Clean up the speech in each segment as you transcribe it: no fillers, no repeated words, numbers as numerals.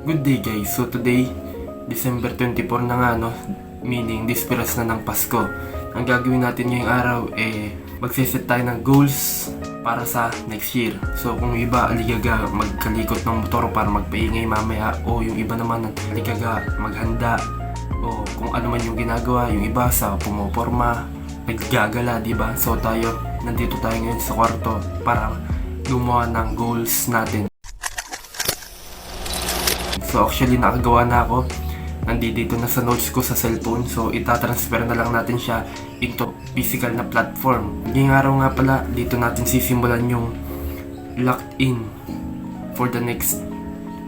Good day guys, so today, December 24 na nga no, meaning disperas na ng Pasko. Ang gagawin natin ngayong araw magsiset tayo ng goals para sa next year. So kung iba aligaga magkalikot ng motor para magpaingay mamaya, o yung iba naman aligaga maghanda, o kung ano man yung ginagawa, yung iba sa pumoporma, naggagala, diba? So nandito tayo ngayon sa kwarto para gumawa ng goals natin. So actually nakagawa na ako. Nandito na sa notes ko sa cellphone. So itatransfer na lang natin siya into physical na platform. Ngayong araw nga pala, dito natin sisimulan yung locked in for the next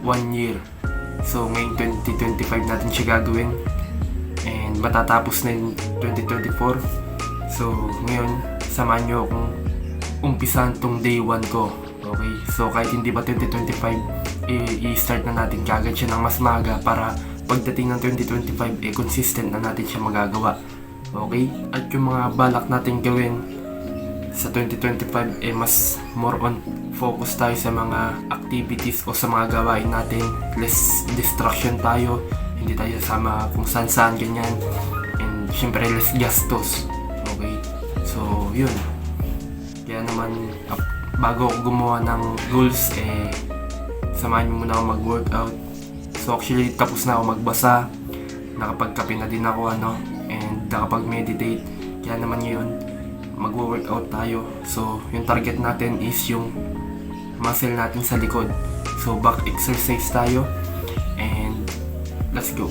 1 year. So ngayong 2025 natin siya gagawin. And matatapos na yung 2024. So ngayon, samahan nyo akong umpisahan tong day 1 ko. Okay, so kahit hindi pa 2025, i-start na natin kagad siya ng mas maaga para pagdating ng 2025 consistent na natin siya magagawa. Okay? At yung mga balak natin gawin sa 2025 mas more on focus tayo sa mga activities o sa mga gawain natin. Less distraction tayo, hindi tayo sama kung saan ganyan, and syempre less gastos. Okay? So yun, kaya naman bago ako gumawa ng goals, samahan nyo muna ako mag-workout. So actually tapos na ako magbasa, nakapagkape na din ako and nakapag-meditate. Kaya naman ngayon mag-workout tayo. So yung target natin is yung muscle natin sa likod. So back exercise tayo, and let's go.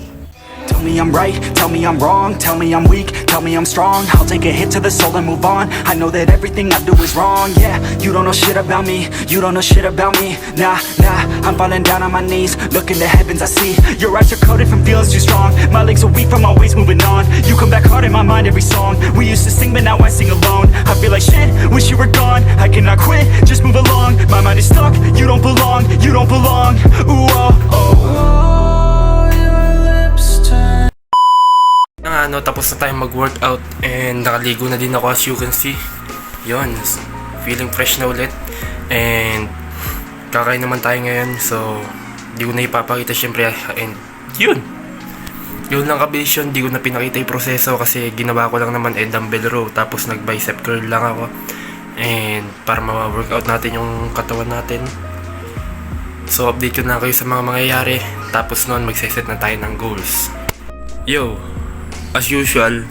Tell me I'm right, tell me I'm wrong, tell me I'm weak, tell me I'm strong. I'll take a hit to the soul and move on. I know that everything I do is wrong. Yeah, you don't know shit about me, you don't know shit about me. Nah, I'm falling down on my knees, look in the heavens I see. Your eyes are coated from feelings too strong. My legs are weak from always moving on. You come back hard in my mind every song. We used to sing but now I sing alone. I feel like shit, wish you were gone. I cannot quit, just move along. My mind is stuck, you don't belong, you don't belong. Ooh, oh, oh. Tapos na tayong mag-workout and nakaligo na din ako, as you can see. Yun, feeling fresh na ulit. And kakain naman tayo ngayon, so di ko na ipapakita syempre. And yun lang kabilis yun. Di ko na pinakita yung proseso kasi ginawa ko lang naman dumbbell row, tapos nag bicep curl lang ako, and para ma-workout natin yung katawan natin. So update ko na kayo sa mga mangyayari. Tapos noon magsiset na tayo ng goals. Yo, as usual,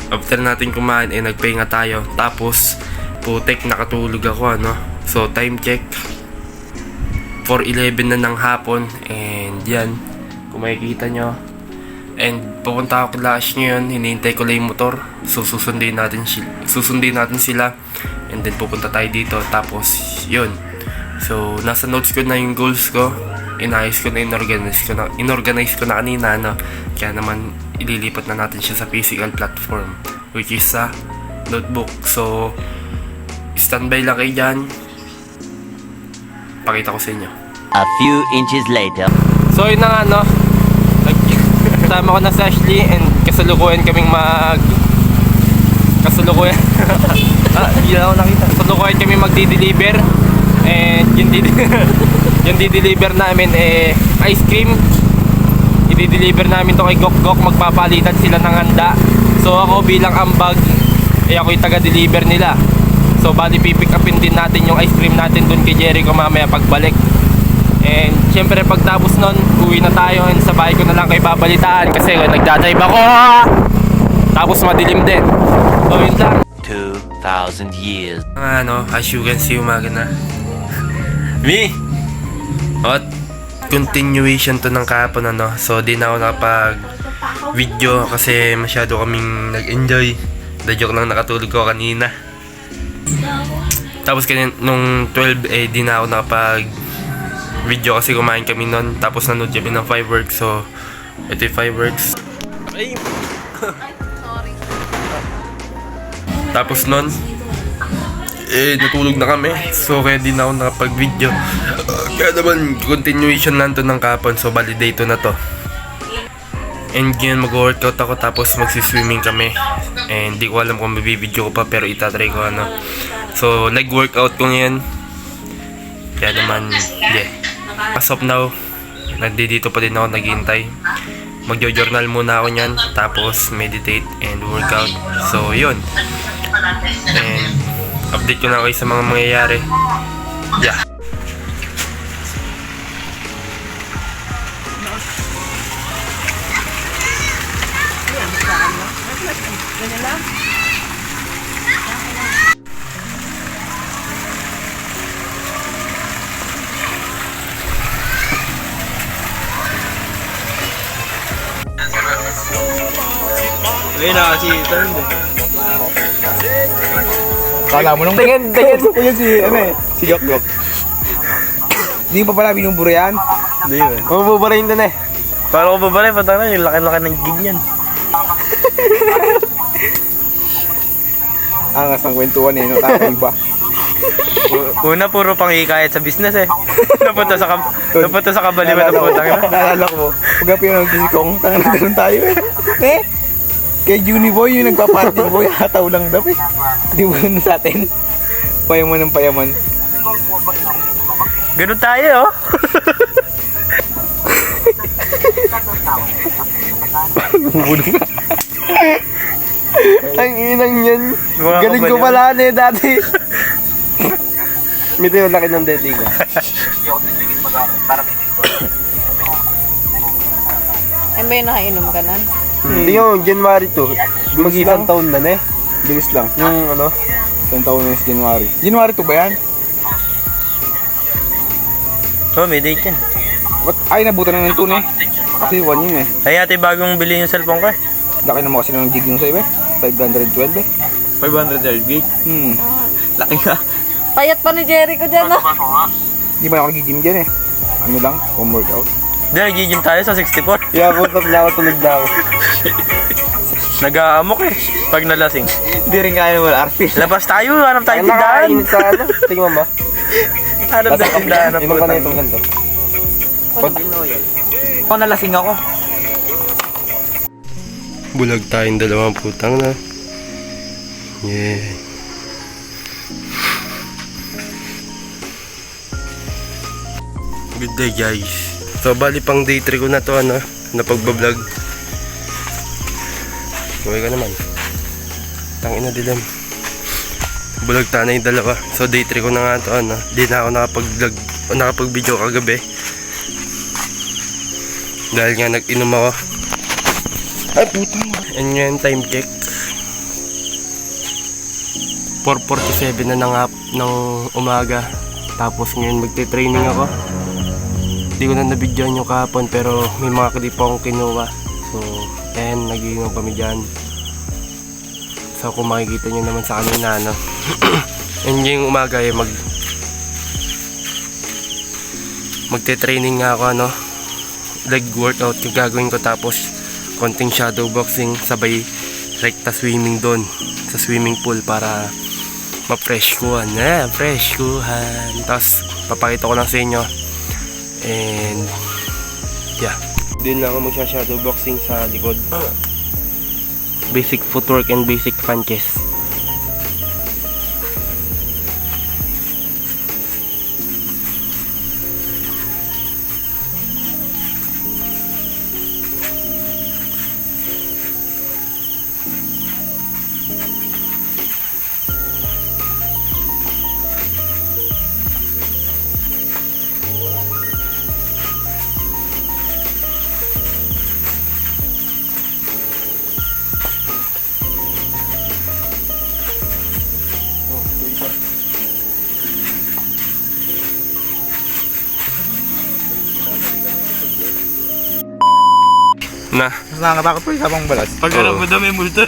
after natin kumain nagpahinga tayo. Tapos putek nakatulog ako So time check 4:11 na ng hapon, and yan kung makikita nyo. And pupunta ako class ngayon, hinihintay ko lang yung motor. So susundin natin sila, and then pupunta tayo dito. Tapos yun, so nasa notes ko na yung goals ko. Inayos ko na, inorganize ko na kanina kaya naman ililipat na natin siya sa physical platform, which is sa notebook. So standby lang kayo dyan, pakita ko sa inyo. A few inches later. So yun na nga kasama ko na si Ashley, and kasalukuyan kaming kasalukuyan kami magdi-deliver. And yung di-deliver namin ice cream. I-deliver namin to kay Gok. Magpapalitan sila ng handa. So ako bilang ambag, ako yung taga-deliver nila. So bali pipick upin din natin yung ice cream natin dun kay Jericho mamaya pagbalik. And syempre pagtapos nun, uwi na tayo, and sa bahay ko na lang kayo babalitaan kasi nagdadrive ako. Tapos madilim din. So yun lang. 2,000 years. As you can see, umaga na. At continuation to ng kahapon So di na ako nakapag video kasi masyado kaming nag-enjoy. Joke lang, nakatulog ko kanina. Tapos nung 12 di na ako nakapag video kasi kumain kami nun. Tapos nanood kami ng fireworks. So ito yung fireworks. Tapos nun natulog na kami. So kaya di na ako nakapag-video. Kaya naman continuation lang to ng kahapon. So validate na to. And ngayon mag-workout ako, tapos magsiswimming kami. And di ko alam kung mabibideo ko pa, pero itatry ko So leg workout ko ngayon. Kaya naman, yeah. As of now, nandito pa din ako naghihintay. Magjo-journal muna ako niyan, tapos meditate and workout. So yun. And update ko na kayo sa mga mangyayari. Yeah. Ayun na kasi turn din. Kala mo nung... Tingin. Yan si, si Gok. Hindi pa pala binuburo yan? Hindi yun. Mabubarayin din eh. Paano ko babarayin? Patang na yung laki-laki ng gig niyan. Angas ng kwentuhan eh, no? Tapos iba. Una, puro panghikayat sa business eh. Napunta sa kabaliwan ng putang na. Naalala ko, pag yung nagsisikong, tangan na ganun tayo eh. Kay Juni Boy, yung nagpa-party boy, hataw lang daw eh. Di mo nun sa atin. Payaman ng payaman. Ganun tayo oh. Bubulong na. Ang inang yan. Galing ko pala na eh dati. Mito yung laki ng dede ko. Ay ba yung nakainom ka na? Hindi yung January 2. Mag-isang taon na eh. Bilis lang. Yung ano? Isang taon na yung January. January 2 ba yan? Oh, may date yan. Ay, nabutan na ng tune eh. Kasi 1 yun eh. Ay ate, bagong bili yung cellphone ko eh. Laki naman kasi ng gig yung sa'yo eh. 512 eh. 512 gig. Laki nga. Payat pa ni Jericho dyan ah. Di ba ako nag-gym dyan eh. Ano lang, home workout. Hindi, nag-gym tayo sa 64. Kaya putot na ako, tulog na ako. Nag-aamok eh, pag nalasing. Hindi rin kaya mo artist. Labas tayo, hanap tayo tindahan. sa ano, tingnan mo. Hanap tayo tindahan na Inom ka na putang. itong ganito. Ako nalasing ako. Bulag tayong dalawang putang na. Yeah. Good day guys. So bali pang day 3 ko na to ano, na pagbablog. Okay ka naman. Tangina dilim. Bulag tayo na yung dalawa. So day 3 ko na nga to ano. Di na ako nakapag-video kagabi. Dahil nga nag-inom ako. Ay putang. And yun time check. 4:47 na ng umaga. Tapos ngayon magte-training ako. Hindi ko na nabidyoan yung kahapon pero may mga clip akong kinuha. So, ayan, nag-iinom kami dyan. So, kung makikita nyo naman sa kanina, no? And yung umaga, magte-training nga ako, ano? Leg workout yung gagawin ko tapos konting shadow boxing sabay rekta swimming doon sa swimming pool para ma-fresh kuhan. Fresh kuhan. Tapos, papakita ko lang sa inyo. And yeah, din lang ako magsha-shadow boxing sa likod. Basic footwork and basic punches. Na, Mas nakakatakot po yung sabang balas. Pag alam mo daw may multo.